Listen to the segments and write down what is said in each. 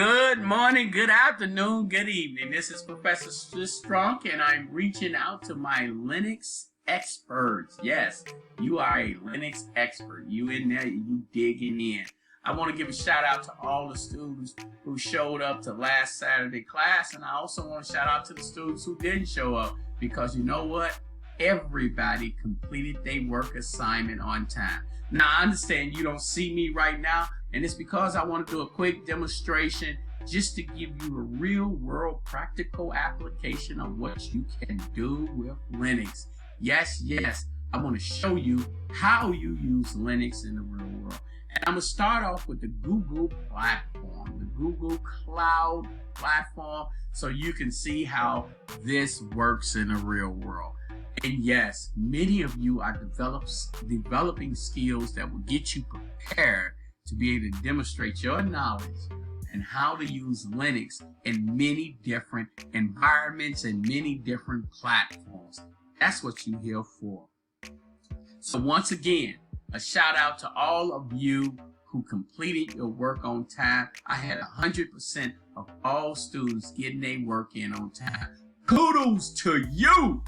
Good morning, good afternoon, good evening. This is Professor Strunk, and I'm reaching out to my Linux experts. Yes, you are a Linux expert. You in there, you digging in. I want to give a shout out to all the students who showed up to last Saturday class, and I also want to shout out to the students who didn't show up, because you know what? Everybody completed their work assignment on time. Now, I understand you don't see me right now, and it's because I want to do a quick demonstration just to give you a real world practical application of what you can do with Linux. Yes, I want to show you how you use Linux in the real world. And I'm going to start off with the Google platform, the Google Cloud platform, so you can see how this works in the real world. And yes, many of you are developing skills that will get you prepared to be able to demonstrate your knowledge and how to use Linux in many different environments and many different platforms. That's what you're here for. So once again, a shout out to all of you who completed your work on time. I had 100% of all students getting their work in on time. Kudos to you!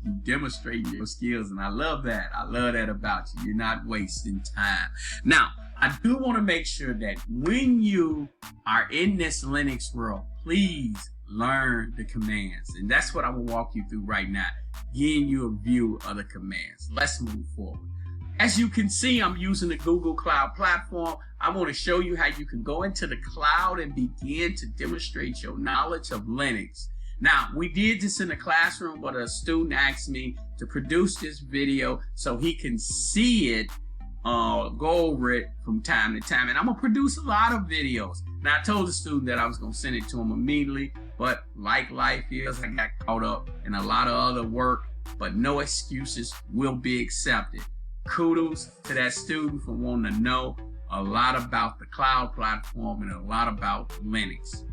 You demonstrating your skills, and I love that. I love that about you. You're not wasting time. Now, I do want to make sure that when you are in this Linux world, please learn the commands. And that's what I will walk you through right now, giving you a view of the commands. Let's move forward. As you can see, I'm using the Google Cloud platform. I want to show you how you can go into the cloud and begin to demonstrate your knowledge of Linux. Now, we did this in the classroom, but a student asked me to produce this video so he can see it, go over it from time to time. And I'm going to produce a lot of videos. Now, I told the student that I was going to send it to him immediately, but like life is, I got caught up in a lot of other work, but no excuses will be accepted. Kudos to that student for wanting to know a lot about the cloud platform and a lot about Linux.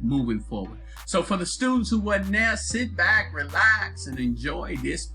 Moving forward. So for the students who wasn't there, sit back, relax, and enjoy this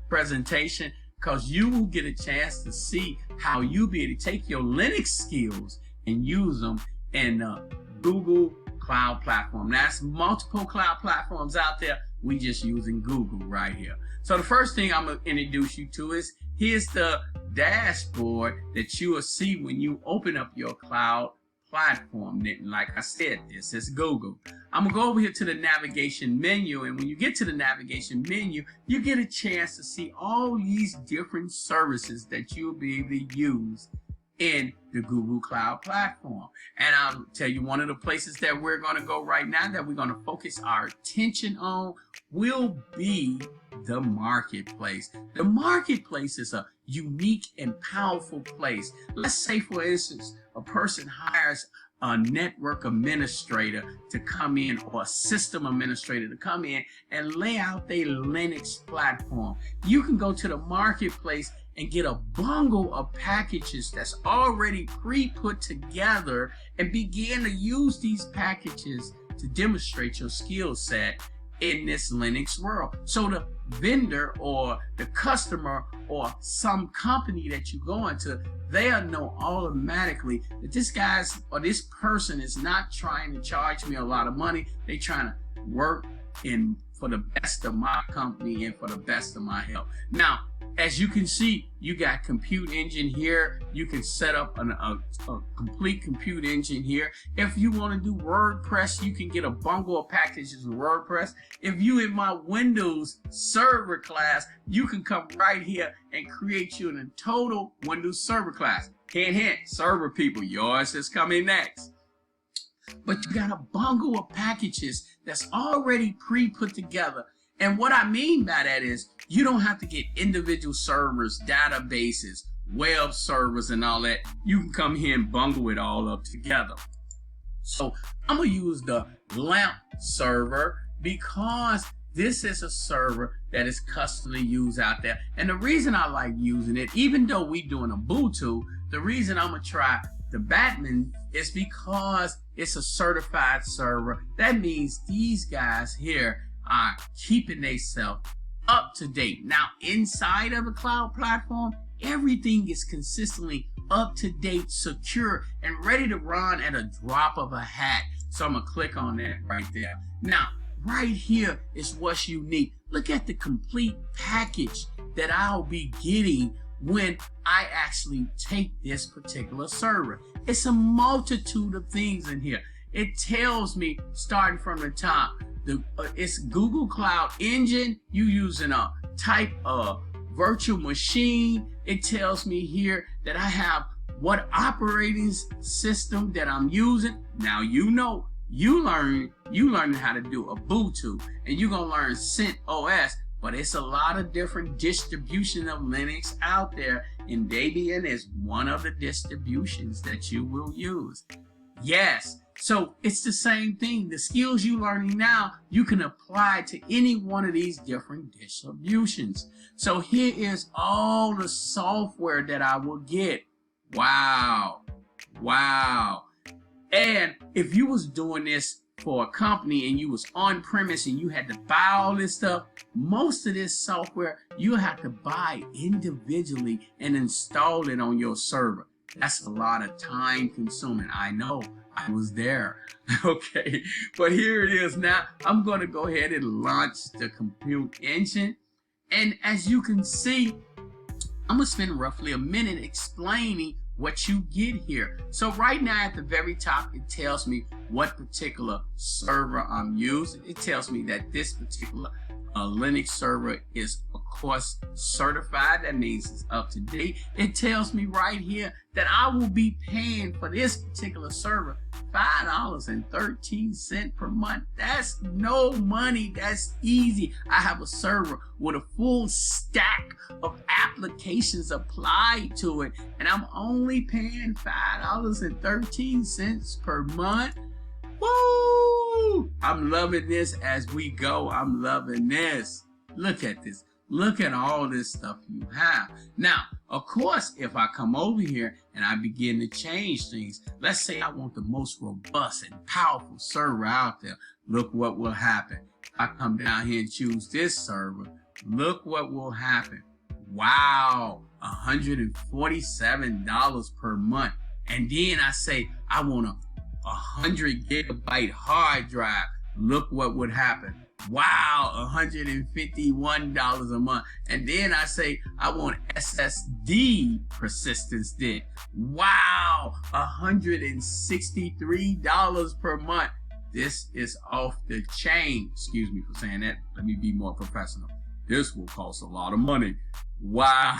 presentation, because you will get a chance to see how you'll be able to take your Linux skills and use them in the Google Cloud platform. Now, there's multiple cloud platforms out there. We just using Google right here. So the first thing I'm going to introduce you to is, here's the dashboard that you will see when you open up your cloud platform. Like I said, this is Google. I'm gonna go over here to the navigation menu, and when you get to the navigation menu, you get a chance to see all these different services that you'll be able to use in the Google Cloud platform. And I'll tell you, one of the places that we're going to go right now, that we're going to focus our attention on, will be the marketplace. The marketplace is a unique and powerful place. Let's say, for instance, a person hires a network administrator to come in, or a system administrator to come in and lay out their Linux platform. You can go to the marketplace and get a bundle of packages that's already pre-put together and begin to use these packages to demonstrate your skill set in this Linux world. So the vendor or the customer or some company that you go into, they'll know automatically that this guy's or this person is not trying to charge me a lot of money. They're trying to work in for the best of my company and for the best of my health. Now, as you can see, you got compute engine here. You can set up a complete compute engine here. If you want to do WordPress, you can get a bundle of packages with WordPress. If you in my Windows server class, you can come right here and create you in a total Windows server class. Hint, hint, server people, yours is coming next. But you got a bundle of packages that's already pre-put together. And what I mean by that is, you don't have to get individual servers, databases, web servers, and all that. You can come here and bundle it all up together. So I'm going to use the LAMP server because this is a server that is customly used out there. And the reason I like using it, even though we're doing Ubuntu, the reason I'm going to try the Bitnami is because it's a certified server. That means these guys here are keeping themselves up to date. Now, inside of a cloud platform, everything is consistently up to date, secure, and ready to run at a drop of a hat. So I'm gonna click on that right there. Now, right here is what's unique. Look at the complete package that I'll be getting when I actually take this particular server. It's a multitude of things in here. It tells me, starting from the top, it's Google Cloud Engine. You using a type of virtual machine. It tells me here that I have what operating system that I'm using. Now you know, you learning how to do Ubuntu, and you're gonna learn CentOS, but it's a lot of different distribution of Linux out there, and Debian is one of the distributions that you will use. Yes, so it's the same thing. The skills you're learning now, you can apply to any one of these different distributions. So here is all the software that I will get. Wow. And if you was doing this for a company and you was on premise and you had to buy all this stuff, most of this software you have to buy individually and install it on your server. That's a lot of time consuming. I know, I was there. Okay, but here it is now. I'm going to go ahead and launch the compute engine. And as you can see, I'm going to spend roughly a minute explaining what you get here. So right now at the very top, it tells me what particular server I'm using. It tells me that this particular Linux server is, of course, certified. That means it's up to date. It tells me right here that I will be paying for this particular server $5.13 per month. That's no money. That's easy. I have a server with a full stack of applications applied to it, and I'm only paying $5.13 per month. Woo! I'm loving this as we go. I'm loving this. Look at this. Look at all this stuff you have. Now, of course, if I come over here and I begin to change things, let's say I want the most robust and powerful server out there, look what will happen. If I come down here and choose this server, look what will happen. Wow, $147 per month. And then I say I want a 100 gigabyte hard drive. Look what would happen. Wow, $151 a month. And then I say I want SSD persistence then. Wow, $163 per month. This is off the chain. Excuse me for saying that. Let me be more professional. This will cost a lot of money. Wow.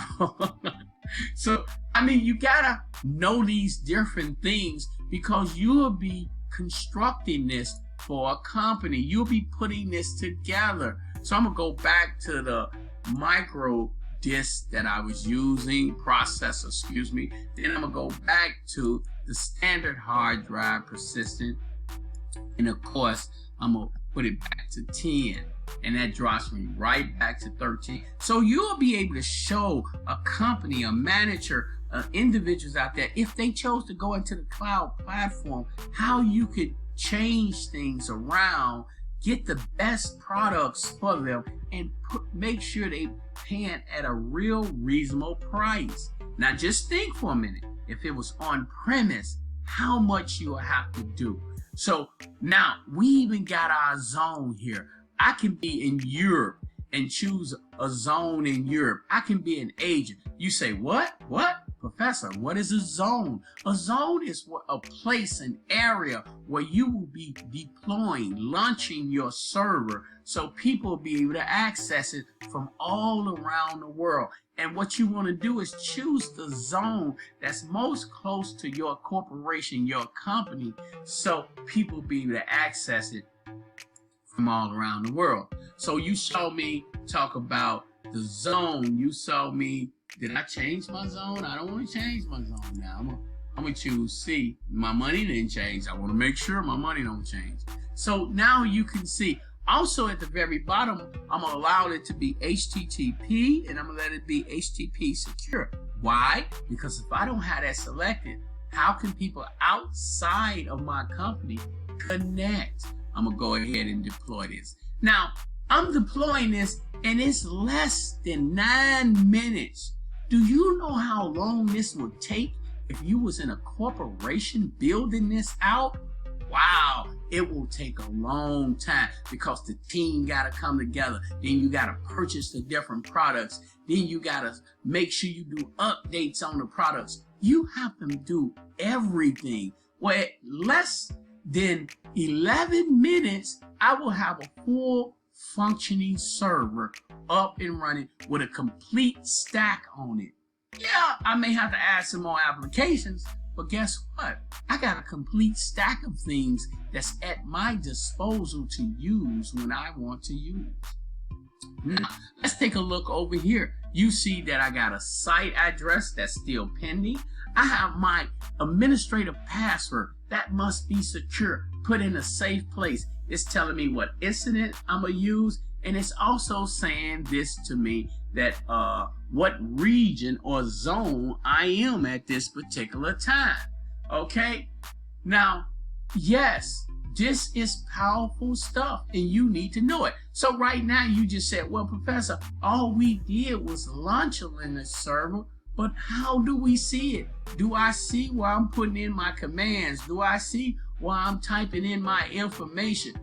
So, I mean, you gotta know these different things because you'll be constructing this for a company. You'll be putting this together. So I'm gonna go back to the micro disk that I was using, processor, excuse me. Then I'm gonna go back to the standard hard drive persistent. And of course, I'm gonna put it back to 10. And that drops me right back to 13. So you'll be able to show a company, a manager, individuals out there, if they chose to go into the cloud platform, how you could change things around, get the best products for them, and make sure they paying at a real reasonable price. Now just think for a minute, if it was on premise, how much you'll have to do. So now we even got our zone here. I can be in Europe and choose a zone in Europe. I can be an agent. You say, what? Professor, what is a zone? A zone is a place, an area where you will be deploying, launching your server so people will be able to access it from all around the world. And what you want to do is choose the zone that's most close to your corporation, your company, so people will be able to access it from all around the world. So you saw me talk about the zone. You saw me, did I change my zone? I don't want to change my zone now. I'm gonna choose C. My money didn't change. I want to make sure my money don't change. So now you can see. Also at the very bottom, I'm gonna allow it to be HTTP and I'm gonna let it be HTTP secure. Why? Because if I don't have that selected, how can people outside of my company connect? I'm gonna go ahead and deploy this. Now, I'm deploying this and it's less than 9 minutes. Do you know how long this would take if you was in a corporation building this out? wow, it will take a long time because the team got to come together. Then you got to purchase the different products. Then you got to make sure you do updates on the products. You have to do everything. Well, less than 11 minutes, I will have a full functioning server up and running with a complete stack on it. Yeah, I may have to add some more applications, but guess what? I got a complete stack of things that's at my disposal to use when I want to use. Now, let's take a look over here. You see that I got a site address that's still pending. I have my administrative password that must be secure, put in a safe place. It's telling me what incident I'm gonna use, and it's also saying this to me that what region or zone I am at this particular time. Okay, now yes, this is powerful stuff and you need to know it. So right now you just said, well, Professor, all we did was launch a Linux server, but how do we see it? Do I see where I'm putting in my commands? Do I see where I'm typing in my information?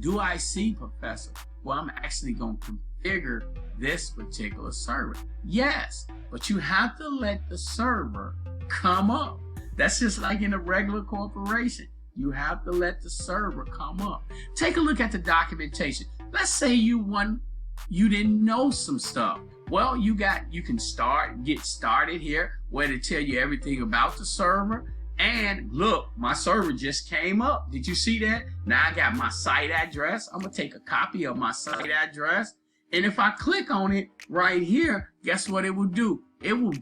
Do I see, Professor, well, I'm actually going to configure this particular server? Yes, but you have to let the server come up. That's just like in a regular corporation. You have to let the server come up. Take a look at the documentation. Let's say you didn't know some stuff. Well, you can get started here where they tell you everything about the server. And look, my server just came up. Did you see that? Now I got my site address. I'm gonna take a copy of my site address. And if I click on it right here, guess what it will do? It will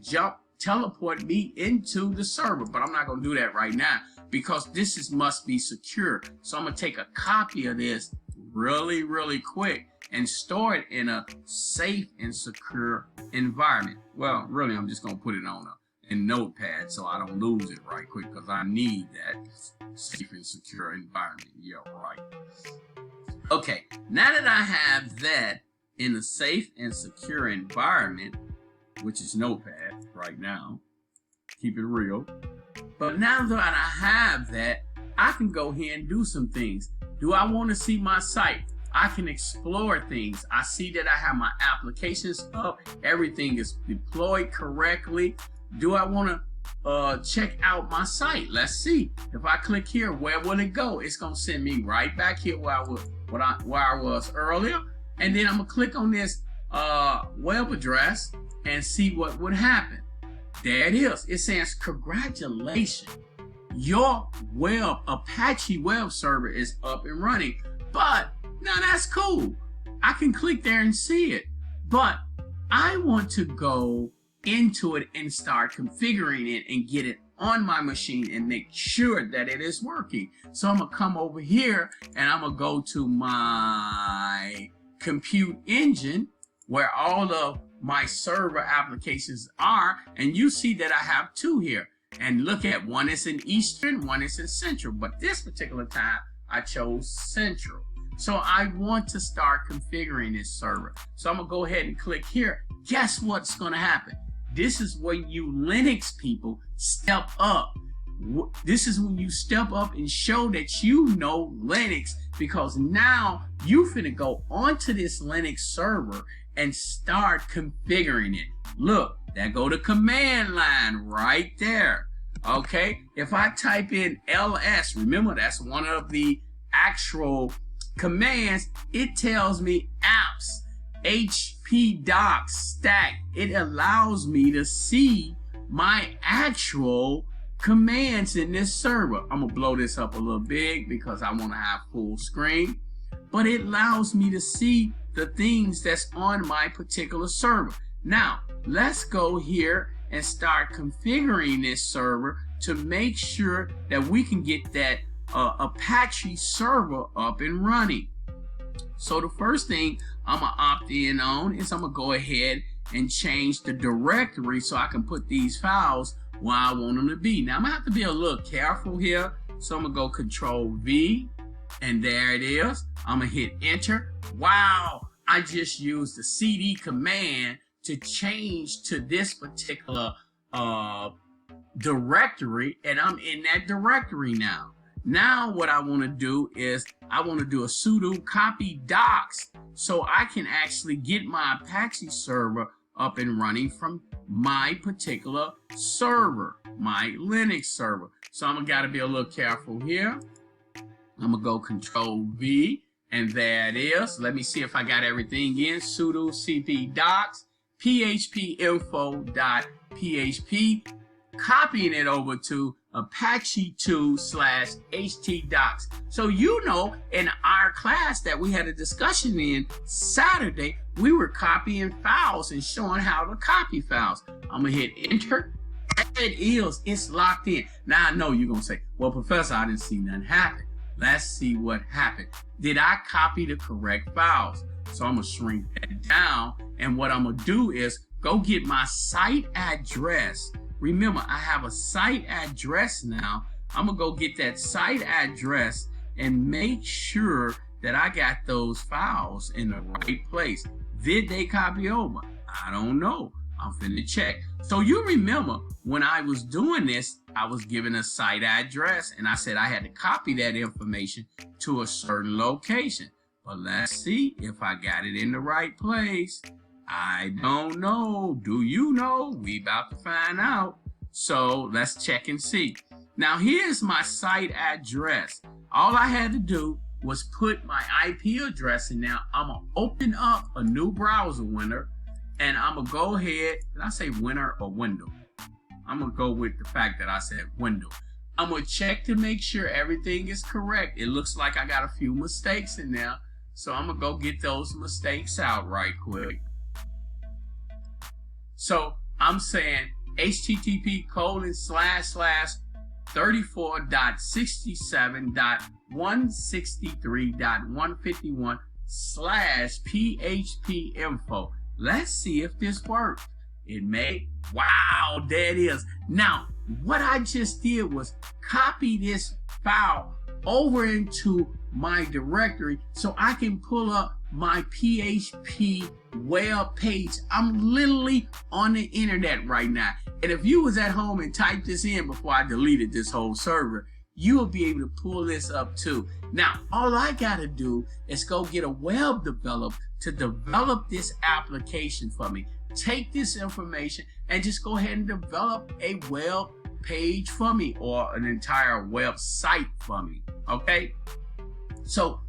teleport me into the server, but I'm not gonna do that right now because this must be secure. So I'm gonna take a copy of this really, really quick and store it in a safe and secure environment. Well, really, I'm just gonna put it on a notepad so I don't lose it right quick because I need that safe and secure environment. Yeah, right. Okay, now that I have that in a safe and secure environment, which is notepad right now, keep it real. But now that I have that, I can go here and do some things. Do I want to see my site? I can explore things. I see that I have my applications up. Everything is deployed correctly. Do I want to check out my site? Let's see. If I click here, where will it go? It's going to send me right back here where I was earlier. And then I'm going to click on this web address and see what would happen. There it is. It says, congratulations. Your Apache web server is up and running. But now that's cool. I can click there and see it. But I want to go into it and start configuring it and get it on my machine and make sure that it is working. So I'm gonna come over here and I'm gonna go to my compute engine where all of my server applications are, and you see that I have two here. And look at one is in Eastern, one is in Central, but this particular time I chose Central. So I want to start configuring this server. So I'm gonna go ahead and click here. Guess what's gonna happen? This is when you Linux people step up. This is when you step up and show that you know Linux, because now you finna go onto this Linux server and start configuring it. Look, that go to command line right there. Okay, if I type in ls, remember that's one of the actual commands, it tells me apps, HP docs, stack. It allows me to see my actual commands in this server. I'm gonna blow this up a little big because I want to have full screen, but it allows me to see the things that's on my particular server. Now let's go here and start configuring this server to make sure that we can get that Apache server up and running. So the first thing I'm gonna opt in on is I'm gonna go ahead and change the directory so I can put these files where I want them to be. Now I'm gonna have to be a little careful here. So I'm gonna go Control V, and there it is. I'm gonna hit enter. Wow, I just used the CD command to change to this particular directory, and I'm in that directory now. Now what I want to do is I want to do a sudo copy docs so I can actually get my Apache server up and running from my particular server, my Linux server. So I'm gonna be a little careful here. I'm gonna go Control V, and there it is. Let me see if I got everything in. Sudo cp docs phpinfo.php, copying it over to Apache 2/htdocs. So you know, in our class that we had a discussion in Saturday, we were copying files and showing how to copy files. I'm gonna hit enter. It is, it's locked in. Now I know you're gonna say, well, Professor, I didn't see nothing happen. Let's see what happened. Did I copy the correct files? So I'm gonna shrink that down, and what I'm gonna do is go get my site address. Remember, I have a site address now. I'm gonna go get that site address and make sure that I got those files in the right place. Did they copy over? I don't know. I'm finna check. So you remember when I was doing this, I was given a site address and I said I had to copy that information to a certain location. But let's see if I got it in the right place. I don't know. Do you know? We about to find out. So let's check and see. Now here's my site address. All I had to do was put my IP address in there. I'm gonna open up a new browser window, and I'm gonna go ahead. Did I say window or window? I'm gonna go with the fact that I said window. I'm gonna check to make sure everything is correct. It looks like I got a few mistakes in there, so I'm gonna go get those mistakes out right quick. So I'm saying http://34.67.163.151/phpinfo. Let's see if this works. It may. Wow, there it is. Now, what I just did was copy this file over into my directory so I can pull up my PHP web page. I'm literally on the internet right now. And if you was at home and typed this in before I deleted this whole server, you will be able to pull this up too. Now, all I gotta do is go get a web developer to develop this application for me. Take this information and just go ahead and develop a web page for me, or an entire website for me, okay? So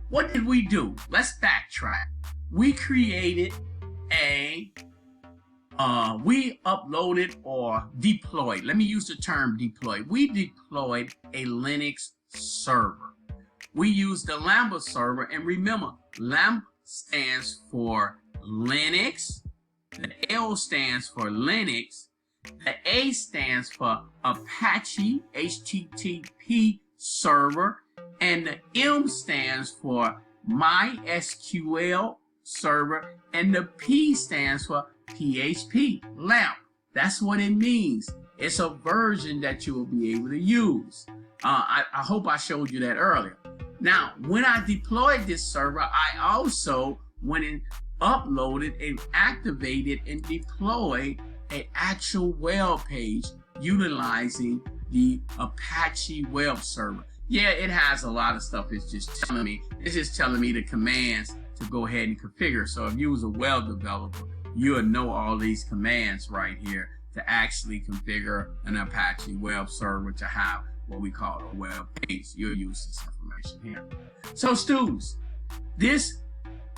what did we do? Let's backtrack. We created we uploaded or deployed. Let me use the term deploy. We deployed a Linux server. We used the Lambda server, and remember, LAMP stands for Linux, the L stands for Linux, the A stands for Apache HTTP server, and the M stands for MySQL server, and the P stands for PHP LAMP. That's what it means. It's a version that you will be able to use. I hope I showed you that earlier. Now, when I deployed this server, I also went and uploaded and activated and deployed an actual web page utilizing the Apache web server. Yeah, it has a lot of stuff. It's just telling me the commands to go ahead and configure. So if you was a web developer, you would know all these commands right here to actually configure an Apache web server to have what we call a web page. You'll use this information here. So students, this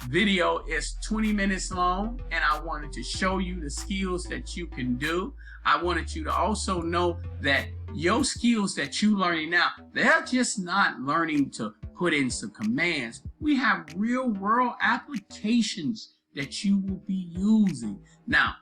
video is 20 minutes long, and I wanted to show you the skills that you can do. I wanted you to also know that your skills that you're learning now, they're just not learning to put in some commands. We have real world applications that you will be using. Now,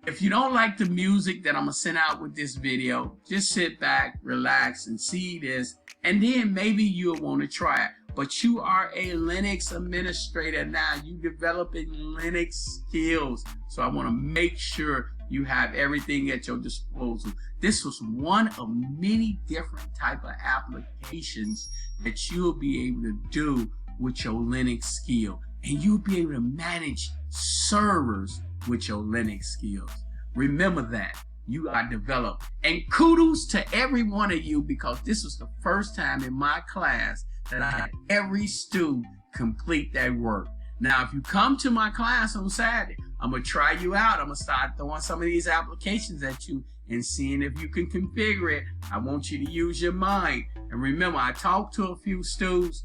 if you don't like the music that I'm gonna send out with this video, just sit back, relax, and see this, and then maybe you'll want to try it. But you are a Linux administrator now. You developing Linux skills. So I want to make sure you have everything at your disposal. This was one of many different type of applications that you'll be able to do with your Linux skill. And you'll be able to manage servers with your Linux skills. Remember that. you are developed. And kudos to every one of you, because this was the first time in my class that I had every student complete their work. Now, if you come to my class on Saturday, I'm going to try you out. I'm going to start throwing some of these applications at you and seeing if you can configure it. I want you to use your mind. And remember, I talked to a few students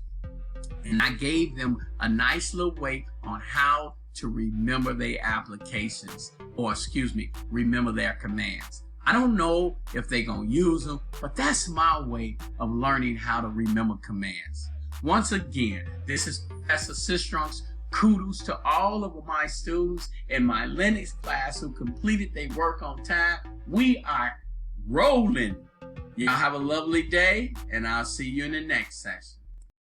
and I gave them a nice little way on how to remember their applications, or remember their commands. I don't know if they're going to use them, but that's my way of learning how to remember commands. Once again, this is Professor Sistrunks. Kudos to all of my students in my Linux class who completed their work on time. We are rolling. Y'all have a lovely day, and I'll see you in the next session.